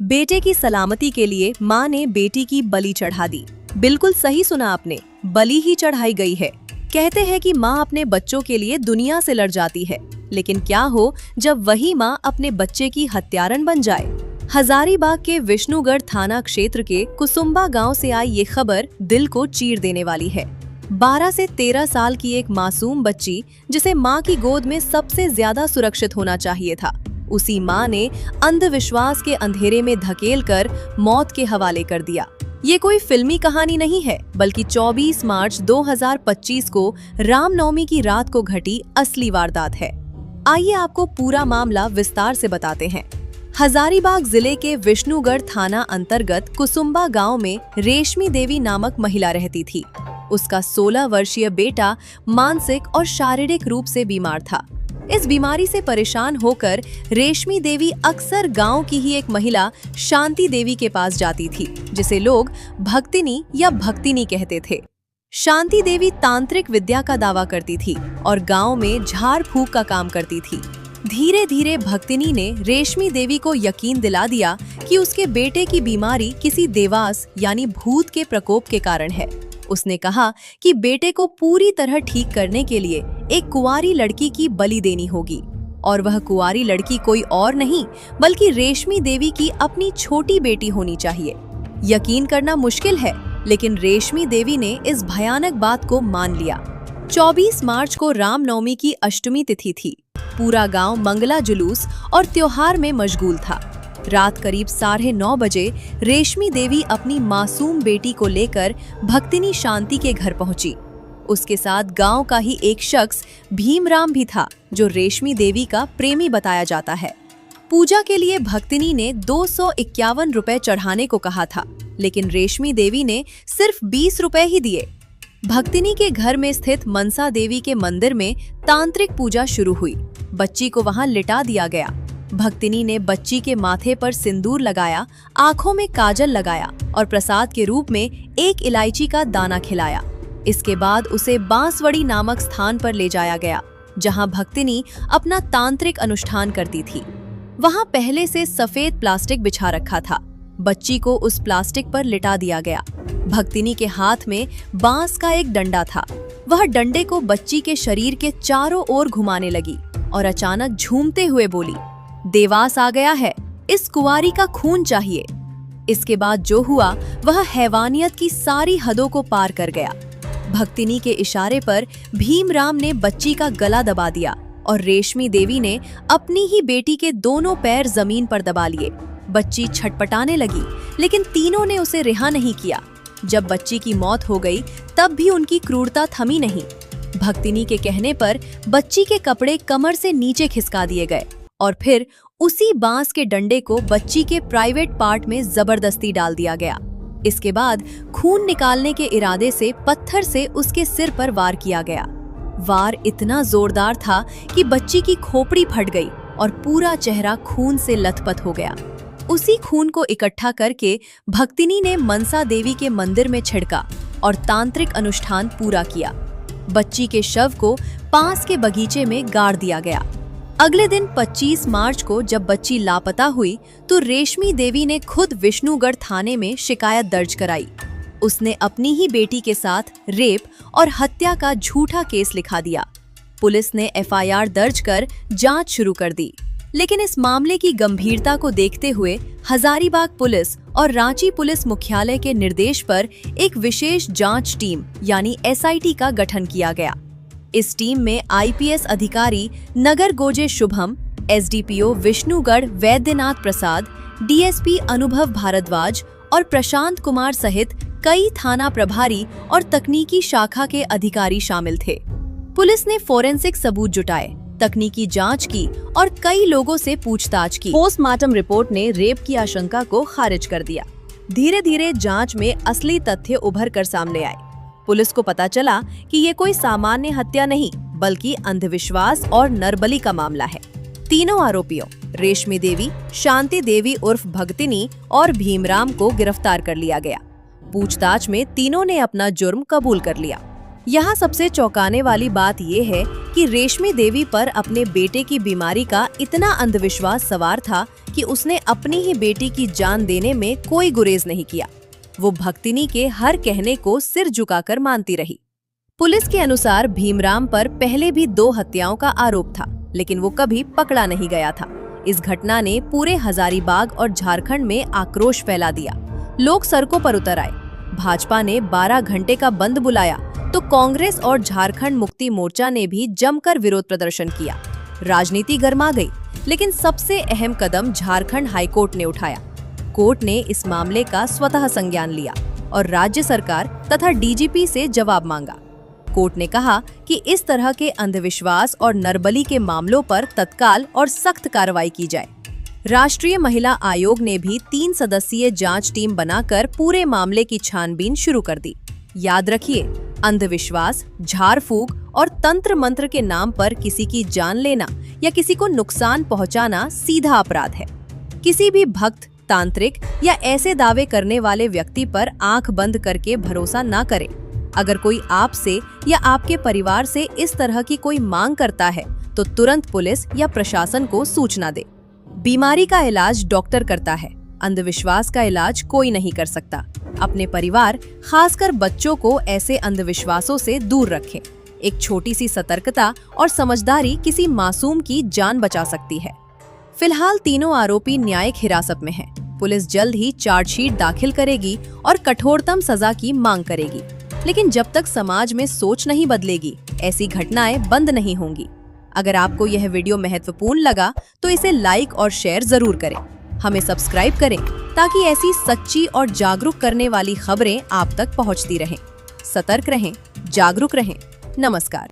बेटे की सलामती के लिए मां ने बेटी की बलि चढ़ा दी। बिल्कुल सही सुना आपने, बलि ही चढ़ाई गई है। कहते हैं कि मां अपने बच्चों के लिए दुनिया से लड़ जाती है, लेकिन क्या हो जब वही मां अपने बच्चे की हत्यारन बन जाए। हजारीबाग के विष्णुगढ़ थाना क्षेत्र के कुसुम्बा गांव से आई ये खबर दिल को चीर देने वाली है। 12 से 13 साल की एक मासूम बच्ची, जिसे मां की गोद में सबसे ज्यादा सुरक्षित होना चाहिए था, उसी मां ने अंधविश्वास के अंधेरे में धकेलकर मौत के हवाले कर दिया। ये कोई फिल्मी कहानी नहीं है, बल्कि 24 मार्च 2025 को रामनवमी की रात को घटी असली वारदात है। आइए आपको पूरा मामला विस्तार से बताते हैं। हजारीबाग जिले के विष्णुगढ़ थाना अंतर्गत कुसुम्बा गांव में रेशमी देवी नामक महिला रहती थी। उसका 16 वर्षीय बेटा मानसिक और शारीरिक रूप से बीमार था। इस बीमारी से परेशान होकर रेशमी देवी अक्सर गांव की ही एक महिला शांति देवी के पास जाती थी, जिसे लोग भक्तिनी या भक्तिनी कहते थे। शांति देवी तांत्रिक विद्या का दावा करती थी और गांव में झाड़ फूक का काम करती थी। धीरे धीरे भक्तिनी ने रेशमी देवी को यकीन दिला दिया कि उसके बेटे की बीमारी किसी देवास यानी भूत के प्रकोप के कारण है। उसने कहा कि बेटे को पूरी तरह ठीक करने के लिए एक कुंवारी लड़की की बलि देनी होगी, और वह कुंवारी लड़की कोई और नहीं बल्कि रेशमी देवी की अपनी छोटी बेटी होनी चाहिए। यकीन करना मुश्किल है, लेकिन रेशमी देवी ने इस भयानक बात को मान लिया। 24 मार्च को रामनवमी की अष्टमी तिथि थी। पूरा गांव मंगला जुलूस और त्योहार में मशगूल था। रात करीब 9:30 बजे रेशमी देवी अपनी मासूम बेटी को लेकर भक्तिनी शांति के घर पहुंची। उसके साथ गांव का ही एक शख्स भीमराम भी था, जो रेशमी देवी का प्रेमी बताया जाता है। पूजा के लिए भक्तिनी ने 251 रुपए चढ़ाने को कहा था, लेकिन रेशमी देवी ने सिर्फ 20 रुपए ही दिए। भक्तिनी के घर में स्थित मनसा देवी के मंदिर में तांत्रिक पूजा शुरू हुई। बच्ची को वहां लिटा दिया गया। भक्तिनी ने बच्ची के माथे पर सिंदूर लगाया, आंखों में काजल लगाया और प्रसाद के रूप में एक इलायची का दाना खिलाया। इसके बाद उसे बांसवड़ी नामक स्थान पर ले जाया गया, जहां भक्तिनी अपना तांत्रिक अनुष्ठान करती थी। वहां पहले से सफेद प्लास्टिक बिछा रखा था। बच्ची को उस प्लास्टिक पर लिटा दिया गया। भक्तिनी के हाथ में बांस का एक डंडा था। वह डंडे को बच्ची के शरीर के चारों ओर घुमाने लगी और अचानक झूमते हुए बोली, देवास आ गया है, इस कुंवारी का खून चाहिए। इसके बाद जो हुआ वह हैवानियत की सारी हदों को पार कर गया। भक्तिनी के इशारे पर भीमराम ने बच्ची का गला दबा दिया और रेशमी देवी ने अपनी ही बेटी के दोनों पैर जमीन पर दबा लिए। बच्ची छटपटाने लगी, लेकिन तीनों ने उसे रिहा नहीं किया। जब बच्ची की मौत हो गई, तब भी उनकी क्रूरता थमी नहीं। भक्तिनी के कहने पर बच्ची के कपड़े कमर से नीचे खिसका दिए गए और फिर उसी बांस के डंडे को बच्ची के प्राइवेट पार्ट में जबरदस्ती डाल दिया गया। इसके बाद खून निकालने के इरादे से पत्थर से उसके सिर पर वार किया गया। वार इतना जोरदार था कि बच्ची की खोपड़ी फट गई और पूरा चेहरा खून से लथपथ हो गया। उसी खून को इकट्ठा करके भक्तिनी ने मनसा देवी के मंदिर में छिड़का और तांत्रिक अनुष्ठान पूरा किया। बच्ची के शव को पास के बगीचे में गाड़ दिया गया। अगले दिन 25 मार्च को जब बच्ची लापता हुई, तो रेशमी देवी ने खुद विष्णुगढ़ थाने में शिकायत दर्ज कराई। उसने अपनी ही बेटी के साथ रेप और हत्या का झूठा केस लिखा दिया। पुलिस ने एफआईआर दर्ज कर जांच शुरू कर दी, लेकिन इस मामले की गंभीरता को देखते हुए हजारीबाग पुलिस और रांची पुलिस मुख्यालय के निर्देश पर एक विशेष जांच टीम यानी एसआईटी का गठन किया गया। इस टीम में आईपीएस अधिकारी नगर गोजे शुभम, एसडीपीओ विष्णुगढ़ वैद्यनाथ प्रसाद, डीएसपी अनुभव भारद्वाज और प्रशांत कुमार सहित कई थाना प्रभारी और तकनीकी शाखा के अधिकारी शामिल थे। पुलिस ने फोरेंसिक सबूत जुटाए, तकनीकी जांच की और कई लोगों से पूछताछ की। पोस्टमार्टम रिपोर्ट ने रेप की आशंका को खारिज कर दिया। धीरे धीरे जांच में असली तथ्य उभर कर सामने आए। पुलिस को पता चला कि ये कोई सामान्य हत्या नहीं, बल्कि अंधविश्वास और नरबली का मामला है। तीनों आरोपियों रेशमी देवी, शांति देवी उर्फ भक्तिनी और भीमराम को गिरफ्तार कर लिया गया। पूछताछ में तीनों ने अपना जुर्म कबूल कर लिया। यहाँ सबसे चौंकाने वाली बात ये है कि रेशमी देवी पर अपने बेटे की बीमारी का इतना अंधविश्वास सवार था कि उसने अपनी ही बेटी की जान देने में कोई गुरेज नहीं किया। वो भक्तिनी के हर कहने को सिर झुकाकर मानती रही। पुलिस के अनुसार भीमराम पर पहले भी 2 हत्याओं का आरोप था, लेकिन वो कभी पकड़ा नहीं गया था। इस घटना ने पूरे हजारीबाग और झारखंड में आक्रोश फैला दिया। लोग सड़कों पर उतर आए। भाजपा ने 12 घंटे का बंद बुलाया तो कांग्रेस और झारखंड मुक्ति मोर्चा ने भी जमकर विरोध प्रदर्शन किया। राजनीति गर्मा गई, लेकिन सबसे अहम कदम झारखंड हाईकोर्ट ने उठाया। कोर्ट ने इस मामले का स्वतः संज्ञान लिया और राज्य सरकार तथा डीजीपी से जवाब मांगा। कोर्ट ने कहा कि इस तरह के अंधविश्वास और नरबली के मामलों पर तत्काल और सख्त कार्रवाई की जाए। राष्ट्रीय महिला आयोग ने भी 3 सदस्यीय जांच टीम बनाकर पूरे मामले की छानबीन शुरू कर दी। याद रखिए, अंधविश्वास, झाड़ फूक और तंत्र मंत्र के नाम पर किसी की जान लेना या किसी को नुकसान पहुंचाना सीधा अपराध है। किसी भी भक्त, तांत्रिक या ऐसे दावे करने वाले व्यक्ति पर आंख बंद करके भरोसा ना करें। अगर कोई आपसे या आपके परिवार से इस तरह की कोई मांग करता है तो तुरंत पुलिस या प्रशासन को सूचना दे। बीमारी का इलाज डॉक्टर करता है, अंधविश्वास का इलाज कोई नहीं कर सकता। अपने परिवार, खासकर बच्चों को ऐसे अंधविश्वासों से दूर रखें। एक छोटी सी सतर्कता और समझदारी किसी मासूम की जान बचा सकती है। फिलहाल तीनों आरोपी न्यायिक हिरासत में हैं। पुलिस जल्द ही चार्जशीट दाखिल करेगी और कठोरतम सजा की मांग करेगी। लेकिन जब तक समाज में सोच नहीं बदलेगी, ऐसी घटनाएं बंद नहीं होंगी। अगर आपको यह वीडियो महत्वपूर्ण लगा तो इसे लाइक और शेयर जरूर करें। हमें सब्सक्राइब करें ताकि ऐसी सच्ची और जागरूक करने वाली खबरें आप तक पहुंचती रहें। सतर्क रहें, जागरूक रहें। नमस्कार।